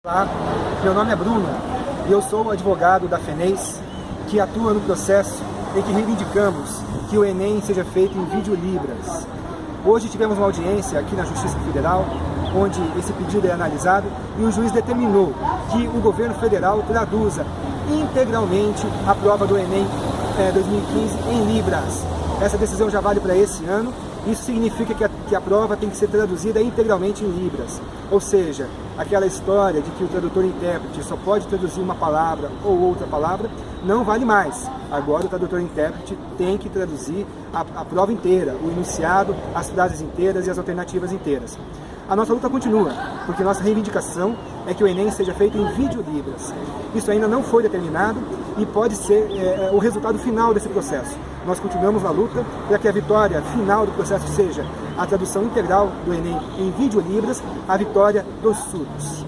Olá, meu nome é Bruno e eu sou advogado da FENEIS, que atua no processo em que reivindicamos que o Enem seja feito em videolibras. Hoje tivemos uma audiência aqui na Justiça Federal, onde esse pedido é analisado e o juiz determinou que o governo federal traduza integralmente a prova do Enem 2015 em libras. Essa decisão já vale para esse ano. Isso significa que a prova tem que ser traduzida integralmente em libras. Ou seja, aquela história de que o tradutor-intérprete só pode traduzir uma palavra ou outra palavra, não vale mais. Agora o tradutor-intérprete tem que traduzir a prova inteira, o enunciado, as frases inteiras e as alternativas inteiras. A nossa luta continua, porque nossa reivindicação é que o Enem seja feito em videolibras. Isso ainda não foi determinado e pode ser o resultado final desse processo. Nós continuamos na luta para que a vitória final do processo seja a tradução integral do Enem em videolibras, a vitória dos surdos.